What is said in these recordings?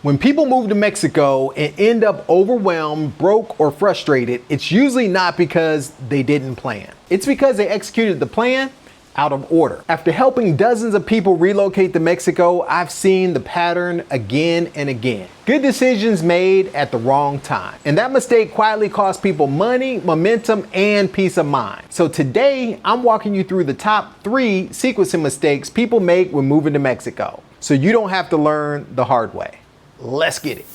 When people move to Mexico and end up overwhelmed, broke, or frustrated, it's usually not because they didn't plan. It's because they executed the plan out of order. After helping dozens of people relocate to Mexico, I've seen the pattern again and again. Good decisions made at the wrong time. And that mistake quietly cost people money, momentum, and peace of mind. So today, I'm walking you through the top 3 sequencing mistakes people make when moving to Mexico, so you don't have to learn the hard way. Let's get it.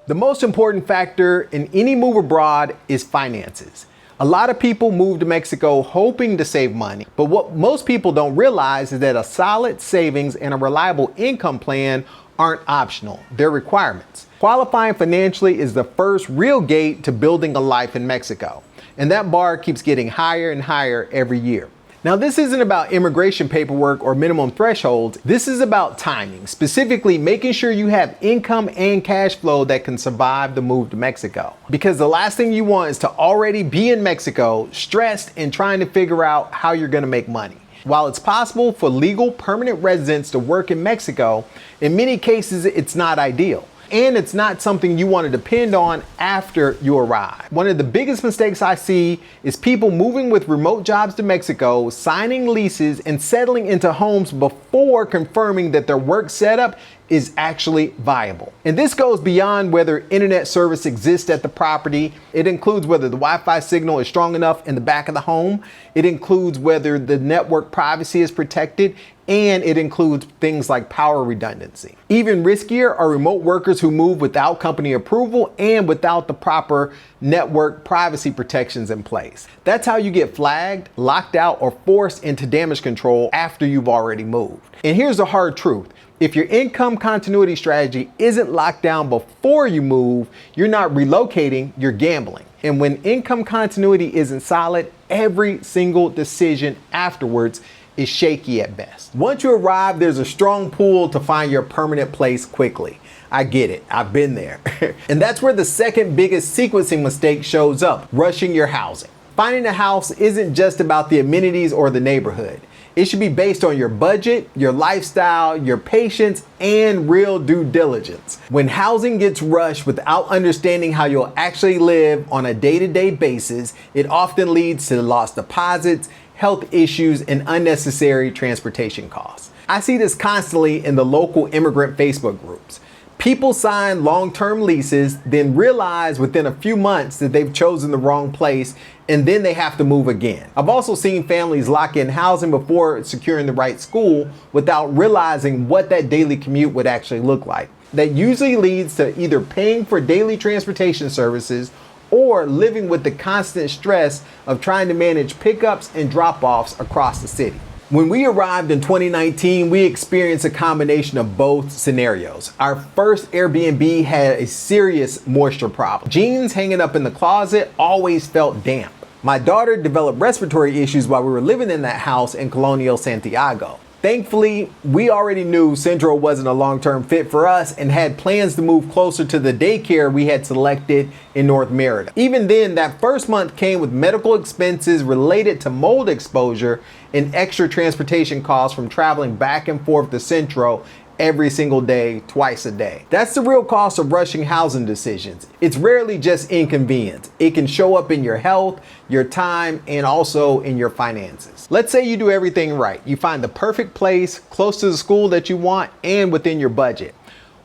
The most important factor in any move abroad is finances. A lot of people move to Mexico hoping to save money, but what most people don't realize is that a solid savings and a reliable income plan aren't optional, they're requirements. Qualifying financially is the first real gate to building a life in Mexico, and that bar keeps getting higher and higher every year. Now, this isn't about immigration paperwork or minimum thresholds. This is about timing, specifically making sure you have income and cash flow that can survive the move to Mexico. Because the last thing you want is to already be in Mexico, stressed and trying to figure out how you're going to make money. While it's possible for legal permanent residents to work in Mexico, in many cases it's not ideal. And it's not something you want to depend on after you arrive. One of the biggest mistakes I see is people moving with remote jobs to Mexico, signing leases and settling into homes before confirming that their work setup is actually viable. And this goes beyond whether internet service exists at the property. It includes whether the Wi-Fi signal is strong enough in the back of the home. It includes whether the network privacy is protected. And it includes things like power redundancy. Even riskier are remote workers who move without company approval and without the proper network privacy protections in place. That's how you get flagged, locked out, or forced into damage control after you've already moved. And here's the hard truth. If your income continuity strategy isn't locked down before you move, you're not relocating, you're gambling. And when income continuity isn't solid, every single decision afterwards is shaky at best. Once you arrive, there's a strong pull to find your permanent place quickly. I get it, I've been there. And that's where the second biggest sequencing mistake shows up, rushing your housing. Finding a house isn't just about the amenities or the neighborhood. It should be based on your budget, your lifestyle, your patience, and real due diligence. When housing gets rushed without understanding how you'll actually live on a day-to-day basis, it often leads to lost deposits, health issues, and unnecessary transportation costs. I see this constantly in the local immigrant Facebook groups. People sign long-term leases, then realize within a few months that they've chosen the wrong place, and then they have to move again. I've also seen families lock in housing before securing the right school without realizing what that daily commute would actually look like. That usually leads to either paying for daily transportation services or living with the constant stress of trying to manage pickups and drop-offs across the city. When we arrived in 2019, we experienced a combination of both scenarios. Our first Airbnb had a serious moisture problem. Jeans hanging up in the closet always felt damp. My daughter developed respiratory issues while we were living in that house in Colonial Santiago. Thankfully, we already knew Centro wasn't a long-term fit for us and had plans to move closer to the daycare we had selected in North Merida. Even then, that first month came with medical expenses related to mold exposure and extra transportation costs from traveling back and forth to Centro every single day, twice a day. That's the real cost of rushing housing decisions. It's rarely just inconvenience. It can show up in your health, your time, and also in your finances. Let's say you do everything right. You find the perfect place, close to the school that you want, and within your budget.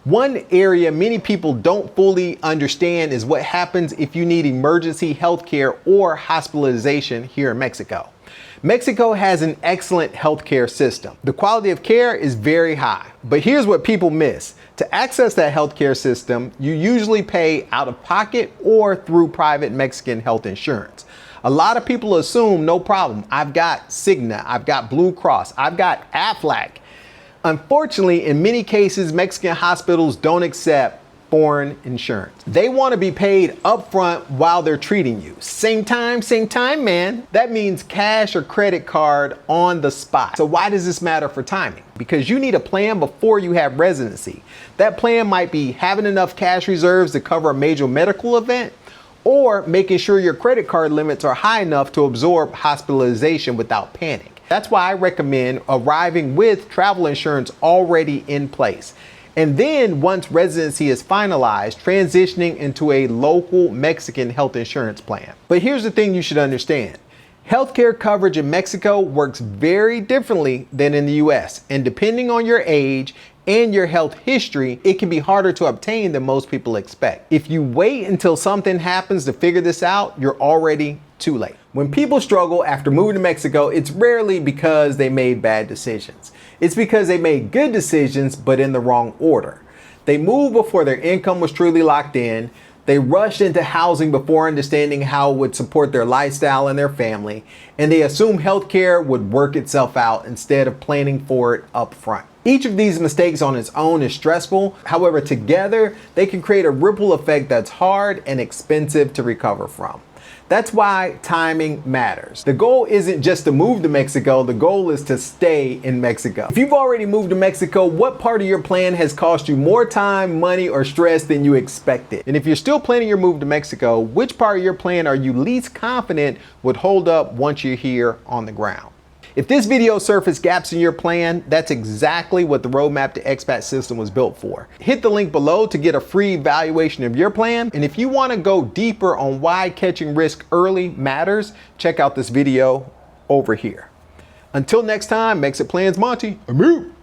One area many people don't fully understand is what happens if you need emergency health care or hospitalization here in Mexico. Mexico has an excellent healthcare system. The quality of care is very high. But here's what people miss. To access that healthcare system, you usually pay out of pocket or through private Mexican health insurance. A lot of people assume no problem. I've got Cigna, I've got Blue Cross, I've got Aflac. Unfortunately, in many cases, Mexican hospitals don't accept foreign insurance. They want to be paid upfront while they're treating you. Same time, man. That means cash or credit card on the spot. So why does this matter for timing? Because you need a plan before you have residency. That plan might be having enough cash reserves to cover a major medical event, or making sure your credit card limits are high enough to absorb hospitalization without panic. That's why I recommend arriving with travel insurance already in place. And then once residency is finalized, transitioning into a local Mexican health insurance plan. But here's the thing you should understand. Healthcare coverage in Mexico works very differently than in the US, and depending on your age and your health history, it can be harder to obtain than most people expect. If you wait until something happens to figure this out, you're already too late. When people struggle after moving to Mexico, it's rarely because they made bad decisions. It's because they made good decisions, but in the wrong order. They moved before their income was truly locked in. They rushed into housing before understanding how it would support their lifestyle and their family, and they assumed healthcare would work itself out instead of planning for it up front. Each of these mistakes on its own is stressful. However, together, they can create a ripple effect that's hard and expensive to recover from. That's why timing matters. The goal isn't just to move to Mexico, the goal is to stay in Mexico. If you've already moved to Mexico, what part of your plan has cost you more time, money, or stress than you expected? And if you're still planning your move to Mexico, which part of your plan are you least confident would hold up once you're here on the ground? If this video surfaced gaps in your plan, that's exactly what the Roadmap to Expat system was built for. Hit the link below to get a free evaluation of your plan. And if you want to go deeper on why catching risk early matters, check out this video over here. Until next time, MexitPlans Monty, I'm out.